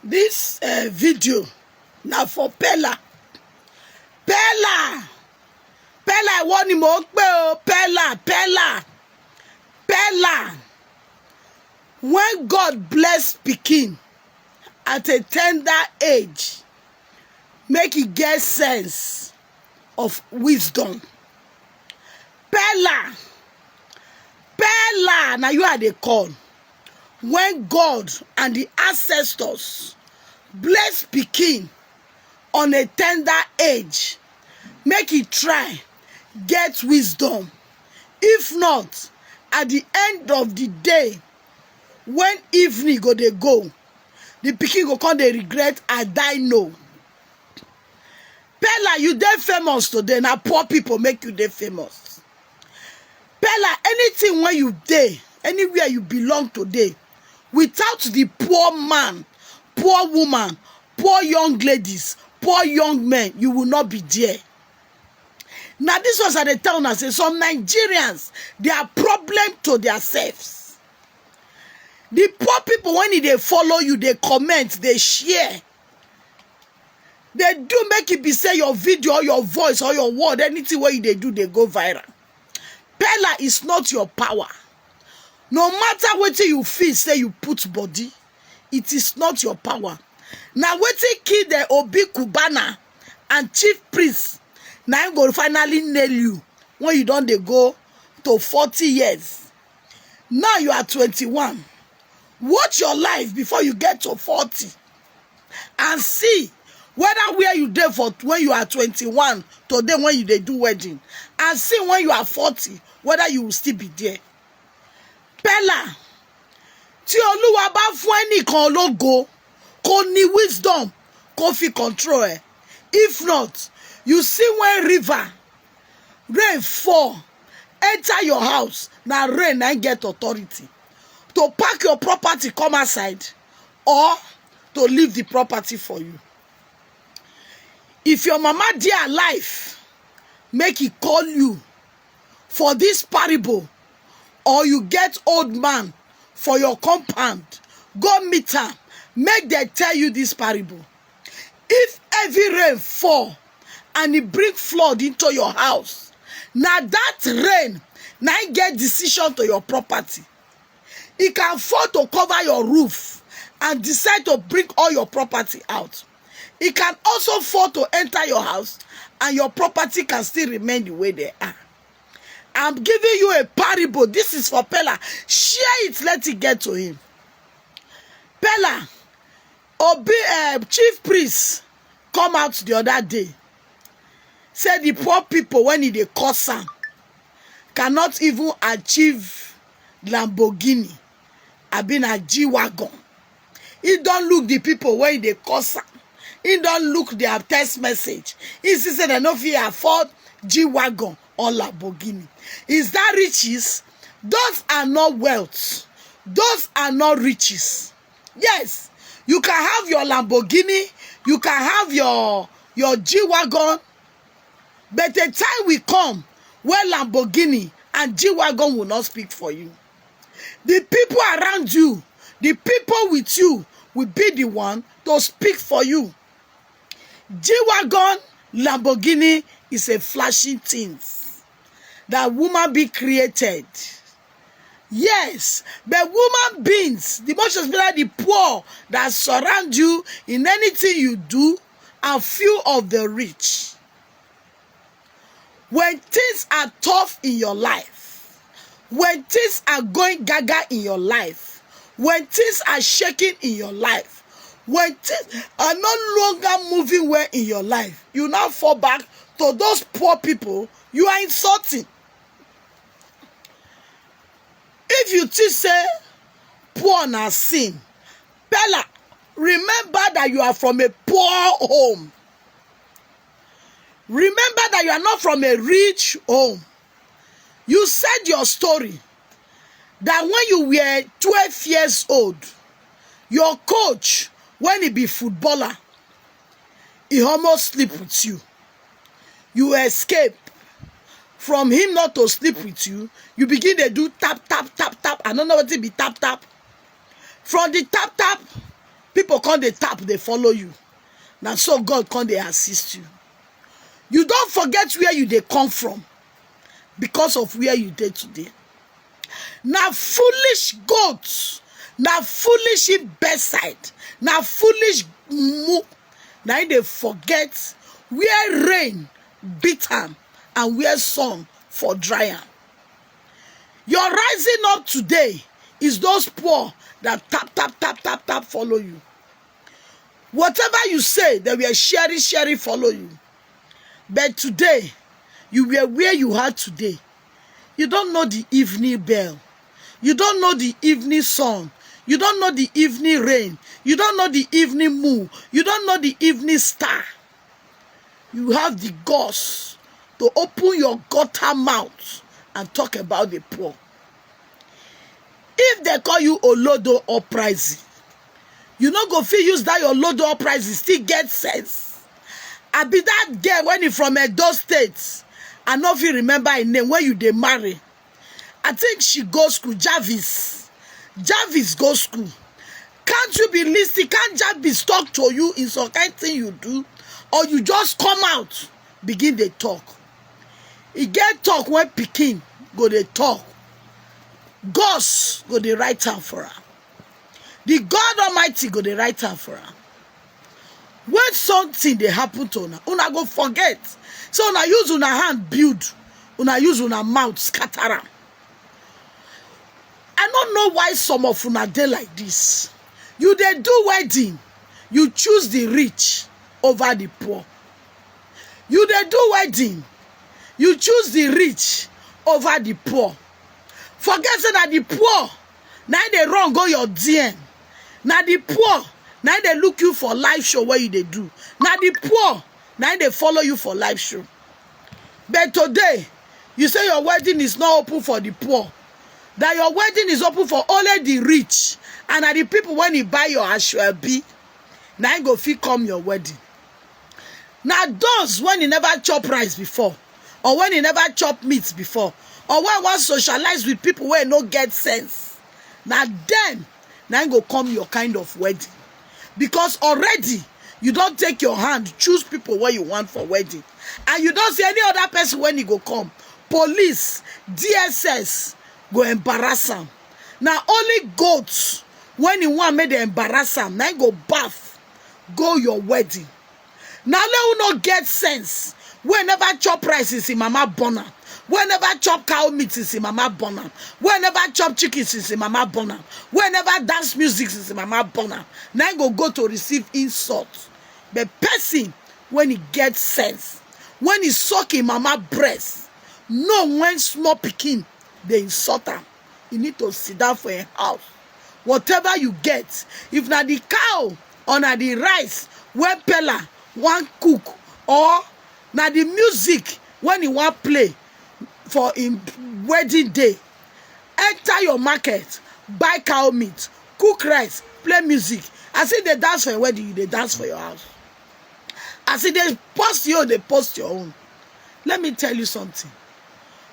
This video now for Peller. Peller, what ni mo pe o? Peller. When God bless pikin at a tender age, make it get sense of wisdom. Peller, now you are the call. When God and the ancestors bless pikin on a tender age, make it try get wisdom. If not, at the end of the day, when evening go, the pikin go come, they regret I die no. Peller, you dey famous today. Now poor people make you dey famous. Peller, anything where you dey, anywhere you belong today, without the poor man, poor woman, poor young ladies, poor young men, you will not be there. Now this was at the town. I say some Nigerians, they are problem to themselves. The poor people, when they follow you, they comment, they share. They do make it be say your video or your voice or your word, anything where they do, they go viral. Peller is not your power. No matter what you feel, say you put body, it is not your power. Now what they kill the Obi Kubana and chief priest, now I'm going to finally nail you when you don't they go to 40 years. Now you are 21. Watch your life before you get to 40 and see whether where you there for when you are 21 today when you they do wedding, and see when you are 40 whether you will still be there. Peller, tí Olúwa bá fún ẹnìkan lógo, kò ní wisdom, kò fi control ẹ. If not, you see when river, rain fall, enter your house, now rain and get authority to pack your property, come outside, or to leave the property for you. If your mama dear alive, make it call you for this parable, or you get old man for your compound, go meet her, make them tell you this parable. If heavy rain fall and it bring flood into your house, now that rain now get decision to your property. It can fall to cover your roof and decide to bring all your property out. It can also fall to enter your house and your property can still remain the way they are. I'm giving you a parable. This is for Peller. Share it, let it get to him. Peller, chief priest come out the other day. Said the poor people, when they curse am, cannot even achieve Lamborghini. I been a G-Wagon. He don't look the people when they curse am. He don't look their text message. He said they no fit afford G-Wagon or Lamborghini. Is that riches? Those are not wealth. Those are not riches. Yes, you can have your Lamborghini, you can have your G-Wagon, but the time will come where Lamborghini and G-Wagon will not speak for you. The people around you, the people with you will be the one to speak for you. G-Wagon, Lamborghini is a flashing thing that woman be created. Yes, but woman beings, the most especially the poor that surround you in anything you do, are few of the rich. When things are tough in your life, when things are going gaga in your life, when things are shaking in your life, when things are no longer moving well in your life, you now fall back to those poor people you are insulting. If you think say poor na sin, Peller, remember that you are from a poor home. Remember that you are not from a rich home. You said your story that when you were 12 years old, your coach, when he be footballer, he almost sleep with you. You escape. From him not to sleep with you, you begin to do tap. I don't know what it be tap. From the tap, people come dey tap, they follow you. Now so God come dey assist you. You don't forget where you dey come from because of where you dey today. Now foolish goats, now foolish bedside, now foolish moo. Now they forget where rain beat am and where sun for dry am. Your rising up today is those poor that tap follow you. Whatever you say, they will sharing follow you. But today, you were where you are today. You don't know the evening bell. You don't know the evening sun. You don't know the evening rain. You don't know the evening moon. You don't know the evening star. You have the guts to open your gutter mouth and talk about the poor. If they call you Olodo or Pricey, you no go fit use that your Olodo or Pricey still get sense. I be that girl when he from Edo State. I no fit remember her name when you dey marry. I think she go school, Jarvis. Jarvis go school. Can't you be listening? Can't Jarvis talk to you in some kind thing you do? Or you just come out, begin dey talk. E get talk when pikin go dey talk. Gods go dey write am for her. The God Almighty go dey write am for her. When something dey happen to una go forget. So una use una hand build, una use una mouth scatter am. I don't know why some of una dey like this. You dey do wedding, you choose the rich over the poor. You dey do wedding, you choose the rich over the poor. Forget that the poor, now they run go your DM. Now the poor, now they look you for live show where you they do. Now the poor, now they follow you for live show. But today, you say your wedding is not open for the poor. That your wedding is open for only the rich. And that the people when you buy your ashwabi, now you go fit come your wedding. Now those when you never chop rice before, or when you never chop meat before, or when one socialize with people where no get sense, now then, now you go come your kind of wedding. Because already, you don't take your hand, choose people where you want for wedding. And you don't see any other person when you go come. Police, DSS, go embarrass them. Now only goats, when you want make them embarrass them, now you go bath, go your wedding. Now let you not get sense. Whenever chop rice is in mama bona. Whenever chop cow meat is in mama bona. Whenever chop chicken is in mama bona. Whenever dance music is in mama bona. Now you go to receive insult. But person, when he gets sense, when he suck in mama breast, know when small pikin, they insult her. You need to sit down for a house. Whatever you get, if na the cow or na the rice, when Peller want cook, or na the music when he want play for in wedding day, enter your market, buy cow meat, cook rice, play music. As if they dance for your wedding, they dance for your house. As if they post you, they post your own. Let me tell you something.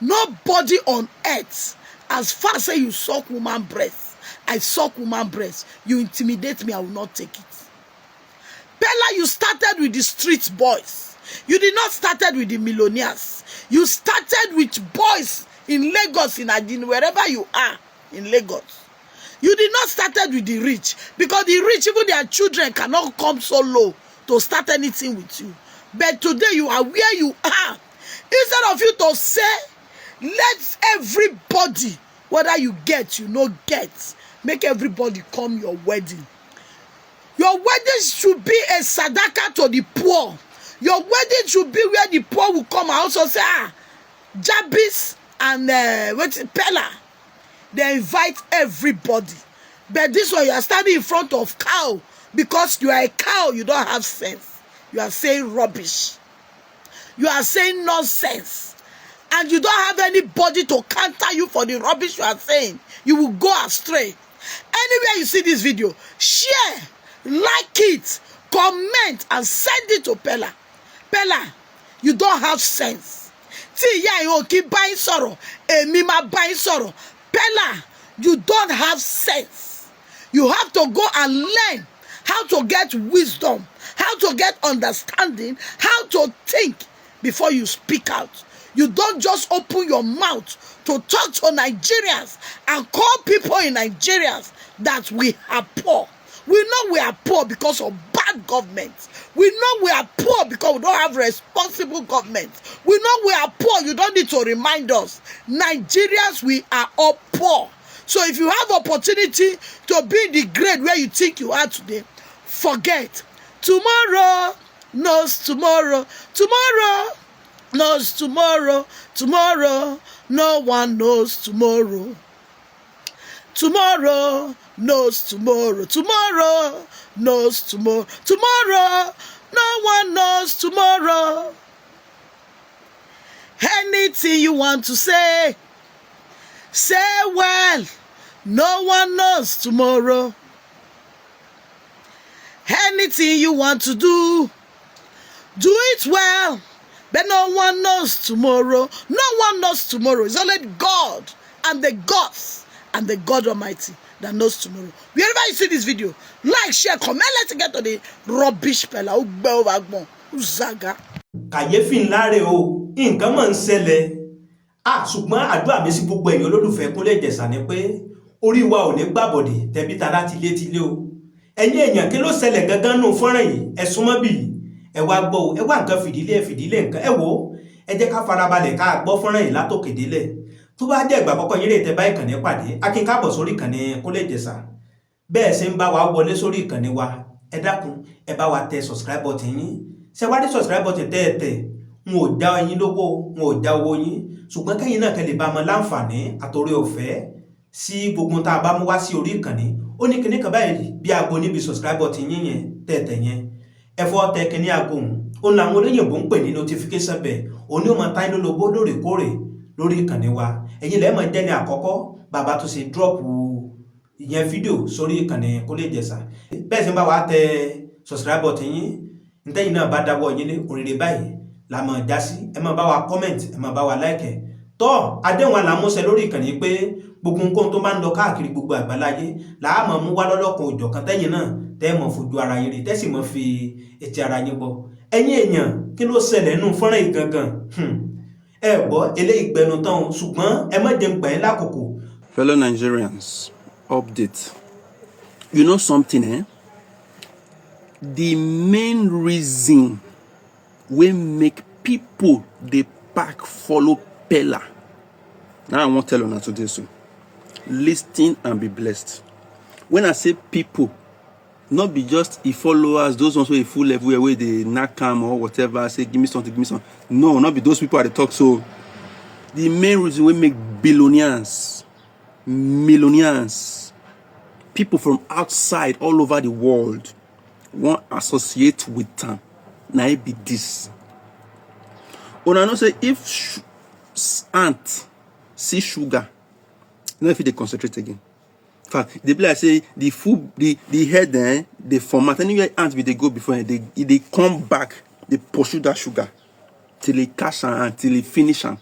Nobody on earth, as far as you suck woman breast, I suck woman breast, you intimidate me, I will not take it. Peller, you started with the street boys. You did not started with the millionaires. You started with boys in Lagos, in Adin, wherever you are in Lagos. You did not started with the rich, because the rich, even their children, cannot come so low to start anything with you. But today you are where you are. Instead of you to say, let everybody, whether you get, you no get, make everybody come your wedding. Your wedding should be a sadaka to the poor. Your wedding should be where the poor will come and also say, Jarvis and Peller. They invite everybody. But this one, you are standing in front of cow. Because you are a cow, you don't have sense. You are saying rubbish. You are saying nonsense. And you don't have anybody to counter you for the rubbish you are saying. You will go astray. Anywhere you see this video, share, like it, comment, and send it to Peller. Peller, you don't have sense. Keep buying sorrow. Emima buying sorrow. Peller, you don't have sense. You have to go and learn how to get wisdom, how to get understanding, how to think before you speak out. You don't just open your mouth to talk to Nigerians and call people in Nigeria that we are poor. We know we are poor because of bad government. We know we are poor because we don't have responsible government. We know we are poor. You don't need to remind us. Nigerians, we are all poor. So if you have opportunity to be in the grade where you think you are today, forget. Tomorrow knows tomorrow. Tomorrow knows tomorrow. Tomorrow, no one knows tomorrow. Tomorrow knows tomorrow. Tomorrow knows tomorrow. Tomorrow, no one knows tomorrow. Anything you want to say well. No one knows tomorrow. Anything you want to do it well. But no one knows tomorrow. No one knows tomorrow. It's only God and the gods and the God Almighty that knows tomorrow. Wherever you see this video, like, share, comment. Let's get to the rubbish Peller. Uzaga. Kàyéfì ńlá rèé o, nǹkan mọ̀ ń ṣẹlẹ̀. Ṣùgbọ́n àdúrà mi sí gbogbo ẹ̀yin olólùfẹ́ Kúnlé Ìjẹ̀ṣà ni pé orí wa ò ní gbàbọ̀dè tẹ̀bí tará tilé o. Ẹ̀yin èèyàn kí ló ṣẹlẹ̀ gangan nù fọ́nrán yìí? Ẹ súnmọ́ bí ẹ wá gbọ́ o, ẹ wá nǹkan fìdílé nǹkan. Ẹ wò ó, ẹ jẹ́ ká farabalẹ̀ ká gbọ́ fọ́nrán yìí látòkè délẹ̀. Tó bá jẹ́ ìgbà àkọ́kọ́ yín rè tẹ́ bá ìkànnì pàdé, a kí n káàbọ̀ sórí ìkànnì Kúnlé Ìjẹ̀ṣà. Bẹ́ẹ̀ ṣe ń bá wa wọlé sórí ìkànnì wa, ẹ dákun ẹ bá wa tẹ subscribe button yín. Ṣé wá dé subscribe button tẹ́ n ò já ẹyin lówó, n ò já owó yín, ṣùgbọ́n kẹ́yìn náà kẹ́ lè bá mọ láǹfààní àtòrí ọ̀fẹ́ sí gbogbo tá a bá mú wá sí orí ìkànnì. Ó ní kíní kan báyìí bí aago níbi subscribe button yín yẹn tẹ́ yẹn. Ẹ fọ́ tẹ kíní aago òun làwọn olóyìnbó ń pè ní notification bell. Òun ni ó máa táyín lólobó lóòrèkóòrè lórí ìkànnì wa. Ẹ̀yin lẹ́ẹ̀ máa jẹ́ ní àkọ́kọ́ bàbá tó ṣe drop ìyẹn fídíò sórí ìkànnì Kúnlé Ìjẹ̀ṣà. Bẹ́ẹ̀ sì ń bá wa tẹ subscribe button yín, ntẹ́yìn náà bá dáwọ́ yín ní òrìrì báyìí la máa já sí. Ẹ máa bá wa comment, ẹ máa bá wa like. Tọ́ àdéhùn àlàmúṣẹ lórí ìkànnì pé gbogbo nǹkan tó máa ń lọ káàkiri gbogbo àgbáláyé làá máa mú wá lọ́lọ́kan òjọ̀kan tẹ́yìn náà tẹ́ mọ̀ fojú ara yín rí tẹ́ sì mọ̀ fi etí ara yín gbọ́. Ẹ̀yin èèyàn kí ló ṣẹlẹ̀ nínú fọ́nrán yìí gangan? Ẹ gbọ́ eléyìí gbẹnu tán ṣùgbọ́n ẹ má jẹ́ ń pẹ́ lákòókò. Fellow Nigerians, update. You know something, eh? The main reason wey make people dey pack follow Peller. Now I wan tell una today so. Listen and be blessed. When I say people, not be just followers, those ones wey full everywhere, where they knack am or whatever, say give me something, give me something. No, not be those people at the talk. So the main reason we make billionaires, millionaires, people from outside all over the world won't associate with them. Now it be this. Una know say if ant see sugar, no if they concentrate again. In fact, they be like say the food, the head they format. Anywhere ants will they go before they come back, they pursue that sugar till they catch am and till they finish am.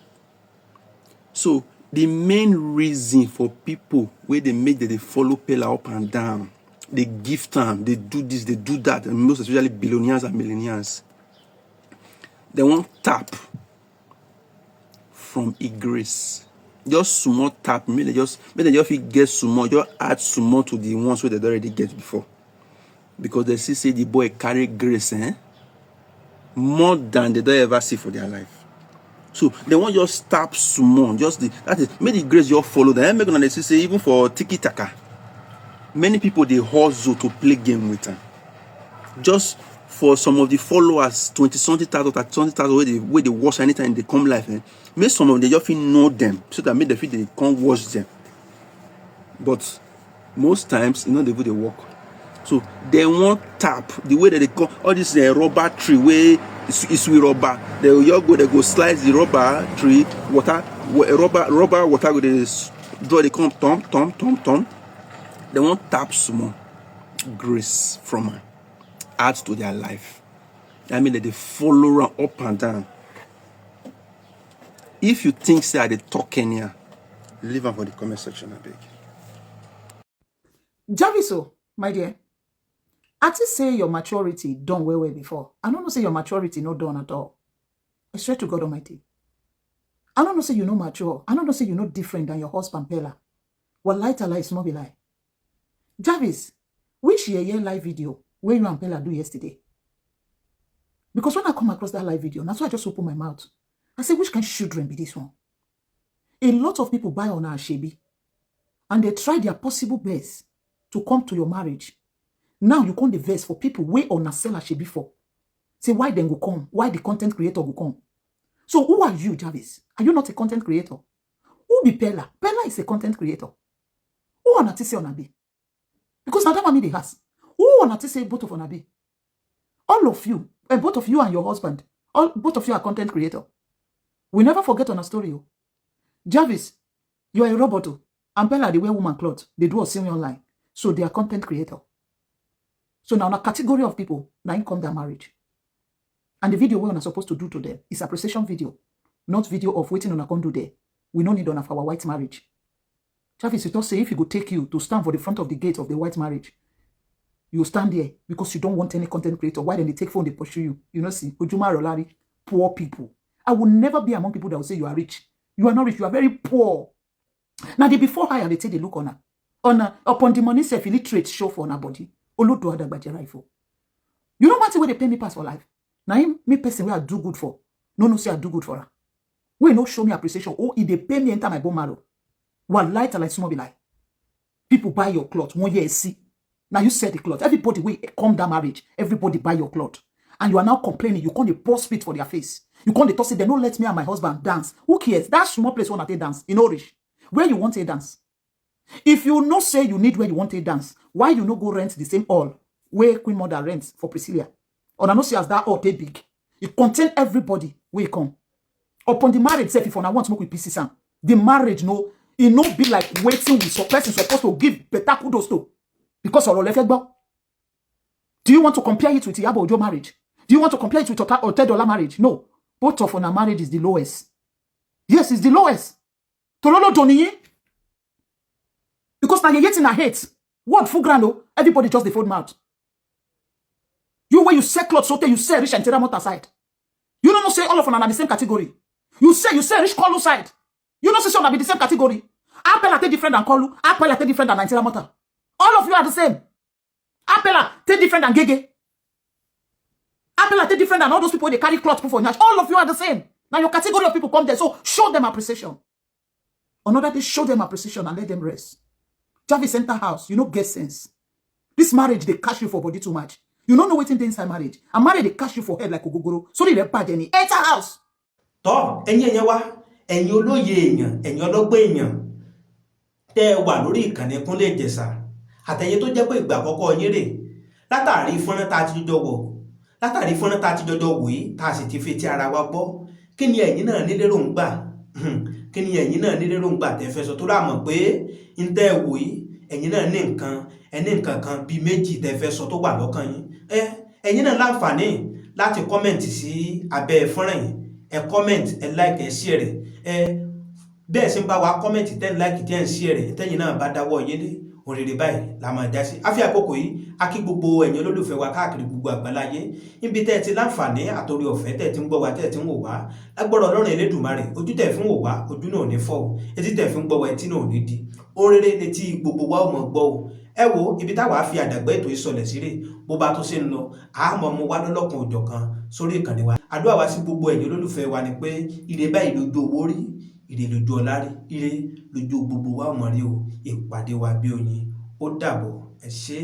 So the main reason for people where they make that they follow Peller up and down, they gift them, they do this, they do that, and most especially billionaires and millionaires, they won't tap from a grace. Just small tap, maybe they just get small, just add small to the ones where they already get before. Because they see say the boy carry grace, more than they don't ever see for their life. So they want just tap small, just that is make the grace you follow. Then make they say even for tiki taka, many people they hustle to play game with them. Just for some of the followers, 20-something thousand, 30-something thousand, where they watch anytime they come live, make some of them just feel know them, so that make them feel they can't watch them. But most times, they do the work. So they won't tap the way that they call all this rubber tree where it's with rubber. They go slice the rubber tree, rubber water they draw, they come tom. They won't tap small grace from her. Add to their life. I mean that they follow her up and down. If you think say I dey talk Kenya, leave them for the comment section, I beg. Jarvis, my dear, Ati say your maturity done well before. I don't know say your maturity not done at all. I swear to God Almighty. I don't know say you know mature. I don't know say you know different than your husband Peller. Well, light a lie, small be lie. Jarvis, which year live video where you and Peller do yesterday? Because when I come across that live video, that's why I just open my mouth. I say, which kind of children be this one? A lot of people buy on our Shebi and they try their possible best to come to your marriage. Now you come the verse for people way on a seller Shebi for. Say, why then go come? Why the content creator go come? So who are you, Jarvis? Are you not a content creator? Who be Peller? Peller is a content creator. Who on to say on be? Because now that one they has. Who on to say both of on be? All of you, both of you and your husband, both of you are content creator. We never forget on a story. Jarvis, you are a robot. And Peller, they wear woman clothes. They do a singing online. So they are content creator. So now a category of people, now come their marriage. And the video we are supposed to do to them is appreciation video, not video of waiting on a condo there. We don't need on for our white marriage. Jarvis, you don't say if he could take you to stand for the front of the gate of the white marriage, you stand there because you don't want any content creator. Why then they take phone, they pursue you? You know, see, Ujuma Rolari, poor people. I will never be among people that will say you are rich. You are not rich, you are very poor. Now, they before hire, they take the look on her. Upon the money, self illiterate show for her body. Olodo Adagbaje rifle. You know what way they pay me pass for life? Now, me person where I do good for. No, say I do good for her. We no show me appreciation. Oh, if they pay me enter my bone marrow. One light like small be like. People buy your clothes 1 year see. Now you sell the cloth. Everybody will come that marriage. Everybody buy your cloth. And you are now complaining. You can't pour spit for their face. You can't toss it. They don't let me and my husband dance. Who cares? That small place where they dance. In Orish. Where you want to dance. If you no say you need where you want to dance, why you no go rent the same hall where Queen Mother rents for Priscilla? Or I no see as that hall take big. It contain everybody where you come. Upon the marriage, if you want to smoke with PC, the marriage no, it no be like waiting with some person supposed to give better kudos to. Because of Olefegbo. Do you want to compare it with Iyabo Ojo marriage? Do you want to compare it with $10 marriage? No. Both of our marriage is the lowest. Yes, it's the lowest. Tololo Doniyi. Because now you're getting a hate. What full grano? Everybody just the phone mouth. You where you sell clothes, so you sell rich and Teramota side. You don't know say all of them are the same category. You say rich Kolu side. You don't say some be the same category. Peller take different than Kolu. Peller take different than Teramota. All of you are the same. Peller take different than Gege. Peller take different than all those people they carry clothes for Nash. All of you are the same. Now your category of people come there, so show them appreciation. Another day, show them appreciation and let them rest. Jarvis enter house, you know get sense. This marriage, they cash you for body too much. You don't know what's inside marriage. And marriage, they cash you for head like Ogogoro. So they bad any. Enter house. Tọ́ ẹ̀yin ẹ̀yẹ wa, ẹ̀yin olóye èèyàn, ẹ̀yin ọlọ́gbọ́n èèyàn, tẹ́ ẹ wà lórí ìkànnì Kúnlé Ìjẹ̀ṣà, àtẹ̀yin tó jẹ́ pé ìgbà àkọ́kọ́ yín rè, látàrí fọ́nrán tá a ti jọjọ wò, látàrí fọ́nrán tá a ti jọjọ wò yìí, tá a sì ti fi ti ara wa gbọ́, kí ni ẹ̀yin náà ní lérò ń gbà? Kí ni ẹ̀yin náà ní lérò ń gbà tẹ́ fẹ́ sọ tó rà mọ̀ pé ń tẹ́ ẹ wò yìí, ẹ̀yin náà ní nǹkan kan bíi méjì tẹ́ fẹ́ sọ tó wà lọ́kàn yín. Ẹ̀yin náà láǹfààní láti kọ́mẹ̀ntì sí abẹ́ fọ́nrán yìí. Ẹ kọ́mẹ̀ntì, ẹ like, ẹ share rẹ̀. Bẹ́ẹ̀ sì ń bá wa kọ́mẹ̀ntì tẹ́ ń like, tẹ́ ń share rẹ̀, tẹ́yin náà bá dáwọ́ yín lé òrèrè báyìí la máa dá sí. A fi àkókò yìí a kí gbogbo ẹ̀yin olólùfẹ́ wa káàkiri gbogbo àgbáláyé níbi tẹ́ ẹ ti láǹfààní àtòrí ọ̀fẹ́ tẹ́ ẹ ti ń gbọ́ wa tẹ́ ẹ ti ń wò wá. Lágbára Ọlọ́run Elédùmarè, ojú tẹ́ ẹ fi ń wò wá ojú náà ò ní fọ́ o, etí tẹ́ ẹ fi ń gbọ́ wa etí náà ò ní di. Oréré létí gbogbo wa ò mọ̀ gbọ́ o. Ẹ wo ibi táwa fi àdàgbà ètò ìsọlẹ̀ sílẹ̀ bó bá tó ṣe ń lọ àmọ́ mo wá lọ́lọ́kan òjọ̀kan sórí ìkànnì wa. Àdúrà wa sí gbogbo ẹ̀yin olólùfẹ́ wa ni pé ire báyìí lójú owó rí, ire lójú ọlá rí, ire lójú gbogbo wa ò mọ̀ rí o. Ìpàdé wa bí oyin. Ó dàbọ̀, ẹ ṣé.